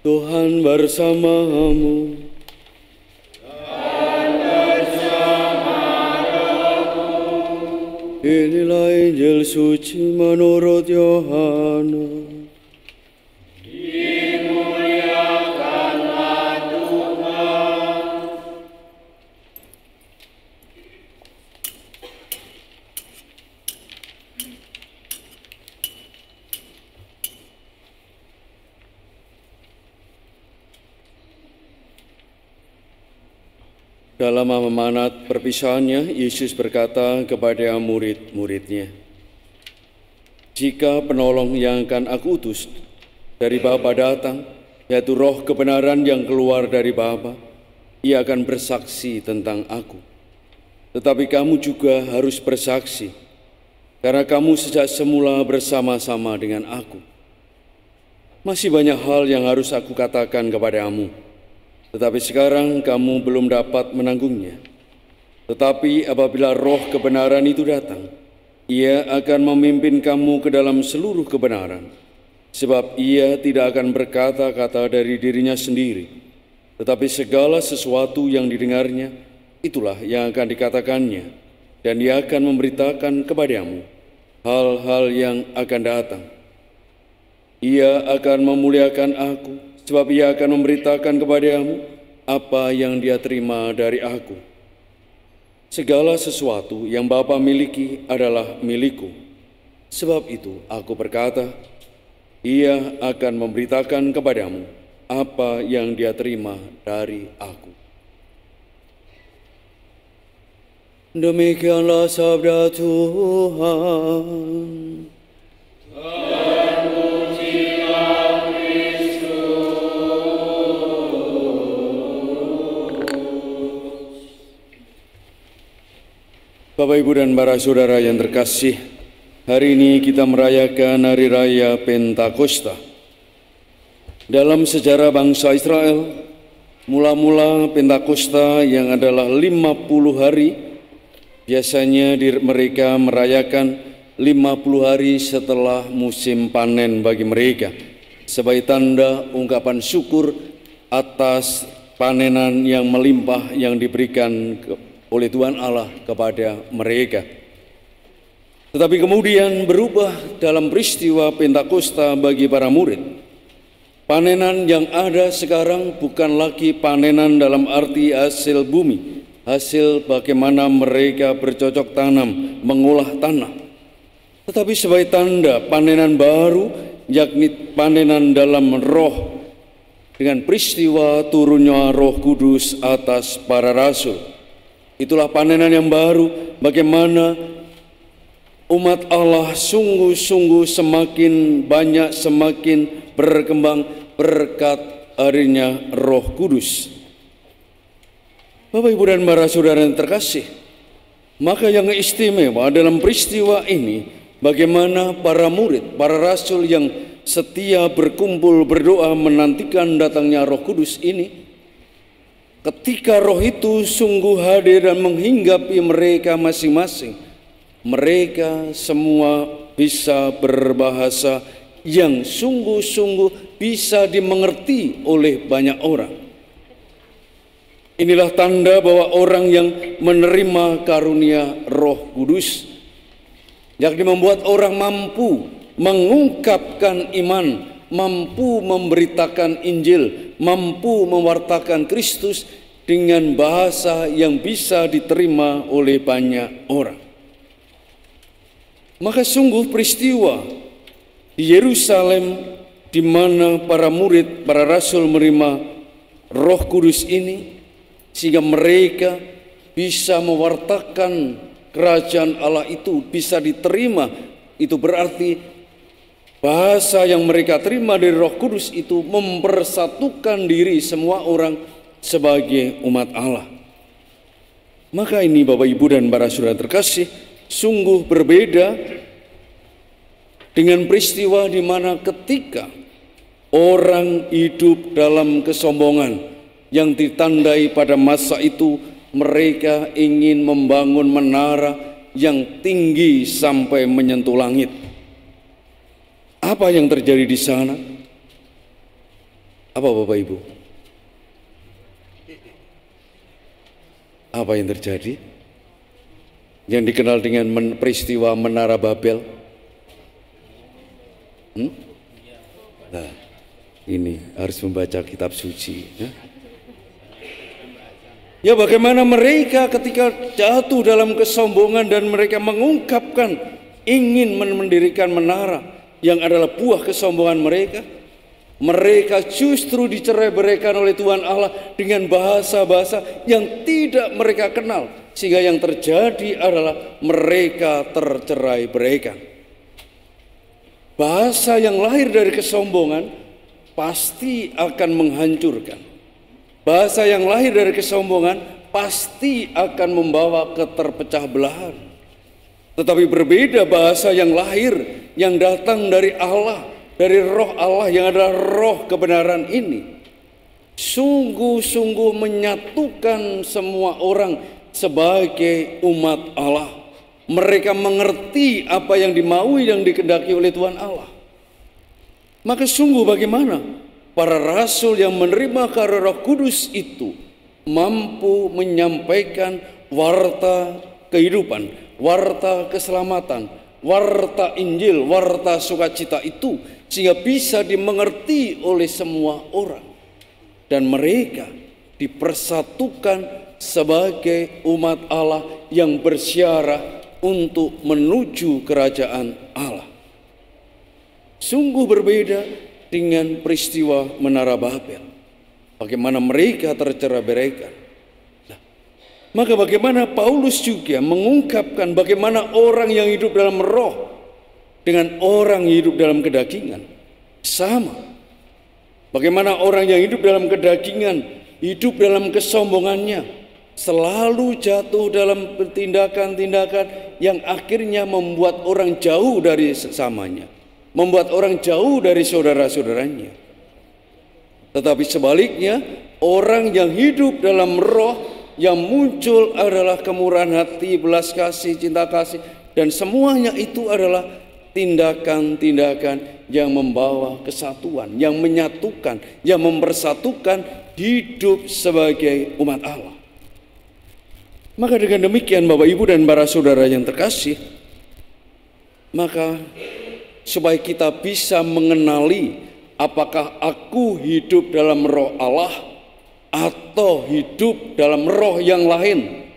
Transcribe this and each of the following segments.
Tuhan bersamamu. Dan bersama rohmu. Inilah Injil suci menurut Yohanes. Dimuliakanlah Tuhan. Dalam amanat perpisahannya, Yesus berkata kepada murid-muridnya, "Jika penolong yang akan aku utus dari Bapa datang, yaitu roh kebenaran yang keluar dari Bapa, ia akan bersaksi tentang aku. Tetapi kamu juga harus bersaksi, karena kamu sejak semula bersama-sama dengan aku. Masih banyak hal yang harus aku katakan kepadamu, tetapi sekarang kamu belum dapat menanggungnya. Tetapi apabila roh kebenaran itu datang, ia akan memimpin kamu ke dalam seluruh kebenaran. Sebab ia tidak akan berkata-kata dari dirinya sendiri, tetapi segala sesuatu yang didengarnya, itulah yang akan dikatakannya. Dan ia akan memberitakan kepadamu hal-hal yang akan datang. Ia akan memuliakan aku, sebab ia akan memberitakan kepadamu apa yang dia terima dari aku. Segala sesuatu yang Bapa miliki adalah milikku. Sebab itu aku berkata, ia akan memberitakan kepadamu apa yang dia terima dari aku." Demikianlah sabda Tuhan. Bapak, Ibu, dan para saudara yang terkasih, hari ini kita merayakan Hari Raya Pentakosta. Dalam sejarah bangsa Israel, mula-mula Pentakosta yang adalah 50 hari, biasanya mereka merayakan 50 hari setelah musim panen bagi mereka, sebagai tanda ungkapan syukur atas panenan yang melimpah yang diberikan oleh Tuhan Allah kepada mereka. Tetapi kemudian berubah dalam peristiwa Pentakosta bagi para murid. Panenan yang ada sekarang bukan lagi panenan dalam arti hasil bumi, hasil bagaimana mereka bercocok tanam, mengolah tanah. Tetapi sebagai tanda panenan baru, yakni panenan dalam roh, dengan peristiwa turunnya Roh Kudus atas para rasul. Itulah panenan yang baru, bagaimana umat Allah sungguh-sungguh semakin banyak, semakin berkembang berkat harinya Roh Kudus. Bapak, Ibu, dan para saudara yang terkasih, maka yang istimewa dalam peristiwa ini, bagaimana para murid, para rasul yang setia berkumpul berdoa menantikan datangnya Roh Kudus ini, ketika roh itu sungguh hadir dan menghinggapi mereka masing-masing, mereka semua bisa berbahasa yang sungguh-sungguh bisa dimengerti oleh banyak orang. Inilah tanda bahwa orang yang menerima karunia Roh Kudus, yakni membuat orang mampu mengungkapkan iman, mampu memberitakan Injil, mampu mewartakan Kristus dengan bahasa yang bisa diterima oleh banyak orang. Maka sungguh peristiwa di Yerusalem di mana para murid, para rasul menerima Roh Kudus ini, sehingga mereka bisa mewartakan kerajaan Allah itu bisa diterima. Itu berarti bahasa yang mereka terima dari Roh Kudus itu mempersatukan diri semua orang sebagai umat Allah. Maka ini Bapak, Ibu, dan para saudara terkasih, sungguh berbeda dengan peristiwa di mana ketika orang hidup dalam kesombongan yang ditandai pada masa itu, mereka ingin membangun menara yang tinggi sampai menyentuh langit. Apa yang terjadi di sana? Apa Bapak Ibu? Apa yang terjadi? Yang dikenal dengan peristiwa Menara Babel. Nah, ini harus membaca kitab suci. Ya bagaimana mereka ketika jatuh dalam kesombongan dan mereka mengungkapkan ingin mendirikan menara yang adalah buah kesombongan mereka. Mereka justru dicerai-beraikan oleh Tuhan Allah dengan bahasa-bahasa yang tidak mereka kenal. Sehingga yang terjadi adalah mereka tercerai-beraikan. Bahasa yang lahir dari kesombongan pasti akan menghancurkan. Bahasa yang lahir dari kesombongan pasti akan membawa keterpecah belahan. Tetapi berbeda bahasa yang lahir, yang datang dari Allah, dari roh Allah yang adalah roh kebenaran ini, sungguh-sungguh menyatukan semua orang sebagai umat Allah. Mereka mengerti apa yang dimaui dan dikehendaki oleh Tuhan Allah. Maka sungguh bagaimana para rasul yang menerima karya Roh Kudus itu mampu menyampaikan warta kehidupan, warta keselamatan, warta Injil, warta sukacita itu sehingga bisa dimengerti oleh semua orang. Dan mereka dipersatukan sebagai umat Allah yang bersiarah untuk menuju kerajaan Allah. Sungguh berbeda dengan peristiwa Menara Babel. Bagaimana mereka tercerai-beraikan. Maka bagaimana Paulus juga mengungkapkan bagaimana orang yang hidup dalam roh dengan orang yang hidup dalam kedagingan sama. Bagaimana orang yang hidup dalam kedagingan, hidup dalam kesombongannya, selalu jatuh dalam tindakan-tindakan yang akhirnya membuat orang jauh dari sesamanya, membuat orang jauh dari saudara-saudaranya. Tetapi sebaliknya, orang yang hidup dalam roh, yang muncul adalah kemurahan hati, belas kasih, cinta kasih, dan semuanya itu adalah tindakan-tindakan yang membawa kesatuan, yang menyatukan, yang mempersatukan hidup sebagai umat Allah. Maka dengan demikian Bapak Ibu dan para saudara yang terkasih, maka supaya kita bisa mengenali apakah aku hidup dalam roh Allah atau hidup dalam roh yang lain,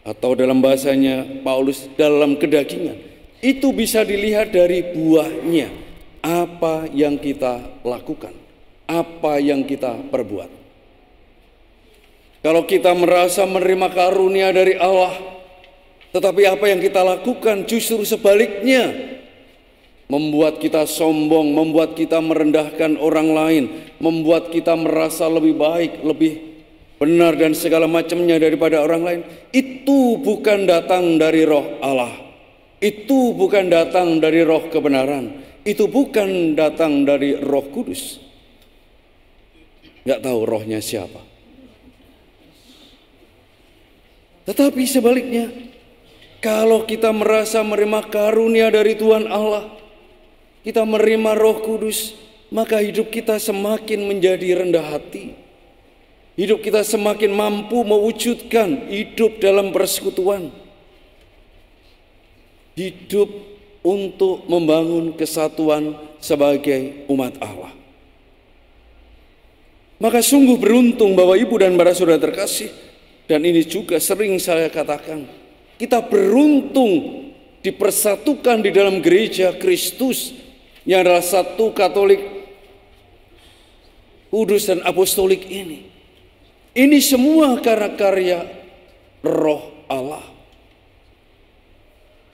atau dalam bahasanya Paulus dalam kedagingan, itu bisa dilihat dari buahnya. Apa yang kita lakukan, apa yang kita perbuat. Kalau kita merasa menerima karunia dari Allah, tetapi apa yang kita lakukan justru sebaliknya, membuat kita sombong, membuat kita merendahkan orang lain, membuat kita merasa lebih baik, lebih benar dan segala macamnya daripada orang lain. Itu bukan datang dari roh Allah. Itu bukan datang dari roh kebenaran. Itu bukan datang dari Roh Kudus. Nggak tahu rohnya siapa. Tetapi sebaliknya, kalau kita merasa menerima karunia dari Tuhan Allah, kita menerima Roh Kudus, maka hidup kita semakin menjadi rendah hati. Hidup kita semakin mampu mewujudkan hidup dalam persekutuan. Hidup untuk membangun kesatuan sebagai umat Allah. Maka sungguh beruntung Bapak Ibu dan para saudara terkasih, dan ini juga sering saya katakan, kita beruntung dipersatukan di dalam gereja Kristus yang adalah satu Katolik, kudus dan apostolik ini. Ini semua karena karya Roh Allah.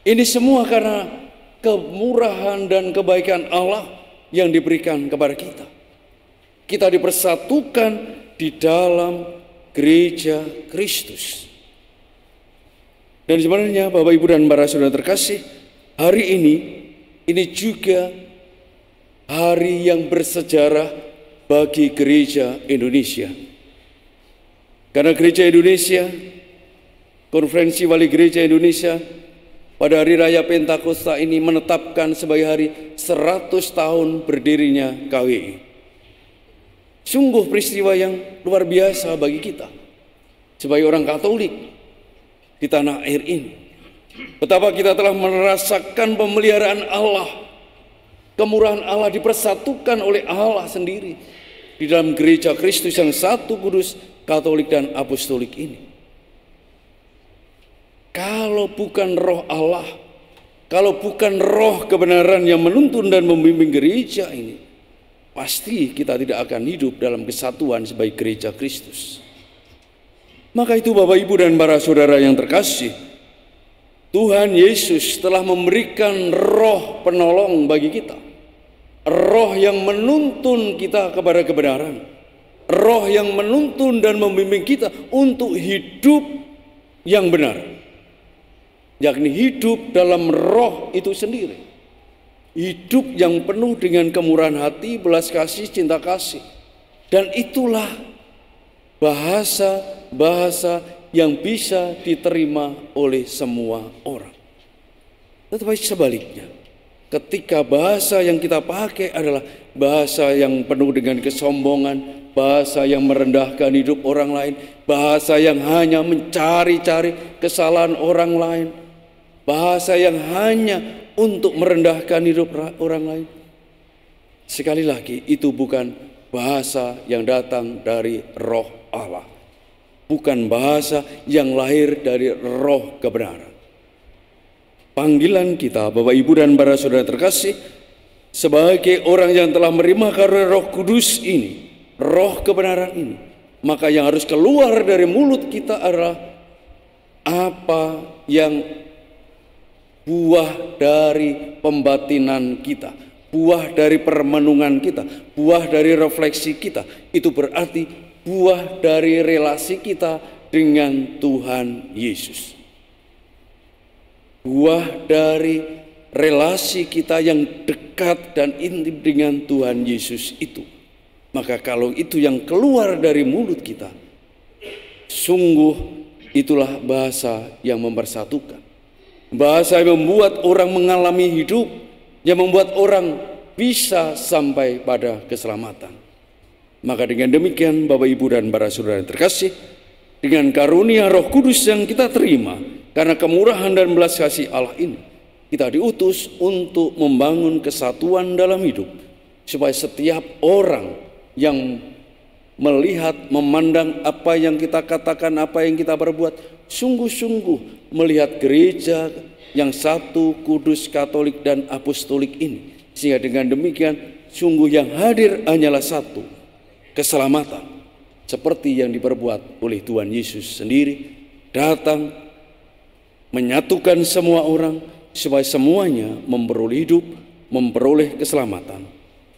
Ini semua karena kemurahan dan kebaikan Allah yang diberikan kepada kita. Kita dipersatukan di dalam gereja Kristus. Dan sebenarnya Bapak Ibu dan para saudara terkasih, hari ini juga hari yang bersejarah bagi gereja Indonesia. Karena gereja Indonesia, Konferensi Wali Gereja Indonesia pada hari raya Pentakosta ini menetapkan sebagai hari 100 tahun berdirinya KWI. Sungguh peristiwa yang luar biasa bagi kita sebagai orang Katolik di tanah air ini. Betapa kita telah merasakan pemeliharaan Allah, kemurahan Allah dipersatukan oleh Allah sendiri di dalam gereja Kristus yang satu, kudus, Katolik dan Apostolik ini. Kalau bukan roh Allah, kalau bukan roh kebenaran yang menuntun dan membimbing gereja ini, pasti kita tidak akan hidup dalam kesatuan sebagai gereja Kristus. Maka itu Bapak, Ibu, dan para saudara yang terkasih, Tuhan Yesus telah memberikan roh penolong bagi kita. Roh yang menuntun kita kepada kebenaran. Roh yang menuntun dan membimbing kita untuk hidup yang benar. Yakni hidup dalam roh itu sendiri. Hidup yang penuh dengan kemurahan hati, belas kasih, cinta kasih. Dan itulah bahasa yang bisa diterima oleh semua orang. Tetapi sebaliknya, ketika bahasa yang kita pakai adalah bahasa yang penuh dengan kesombongan, bahasa yang merendahkan hidup orang lain, bahasa yang hanya mencari-cari kesalahan orang lain, bahasa yang hanya untuk merendahkan hidup orang lain, sekali lagi itu bukan bahasa yang datang dari roh Allah, bukan bahasa yang lahir dari roh kebenaran. Panggilan kita, Bapak, Ibu, dan para saudara terkasih, sebagai orang yang telah menerima karunia Roh Kudus ini, roh kebenaran ini, maka yang harus keluar dari mulut kita adalah apa yang buah dari pembatinan kita, buah dari permenungan kita, buah dari refleksi kita. Itu berarti buah dari relasi kita dengan Tuhan Yesus. Buah dari relasi kita yang dekat dan intim dengan Tuhan Yesus itu. Maka kalau itu yang keluar dari mulut kita, sungguh itulah bahasa yang mempersatukan. Bahasa yang membuat orang mengalami hidup, yang membuat orang bisa sampai pada keselamatan. Maka dengan demikian, Bapak, Ibu, dan para saudara yang terkasih, dengan karunia Roh Kudus yang kita terima karena kemurahan dan belas kasih Allah ini, kita diutus untuk membangun kesatuan dalam hidup, supaya setiap orang yang melihat, memandang apa yang kita katakan, apa yang kita perbuat, sungguh-sungguh melihat gereja yang satu, kudus, Katolik, dan Apostolik ini. Sehingga dengan demikian, sungguh yang hadir hanyalah satu, keselamatan. Seperti yang diperbuat oleh Tuhan Yesus sendiri, datang menyatukan semua orang, supaya semuanya memperoleh hidup, memperoleh keselamatan.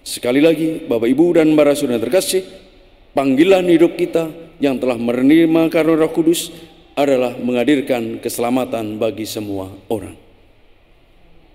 Sekali lagi, Bapak, Ibu, dan para saudara terkasih, panggilan hidup kita yang telah menerima karunia Roh Kudus adalah menghadirkan keselamatan bagi semua orang.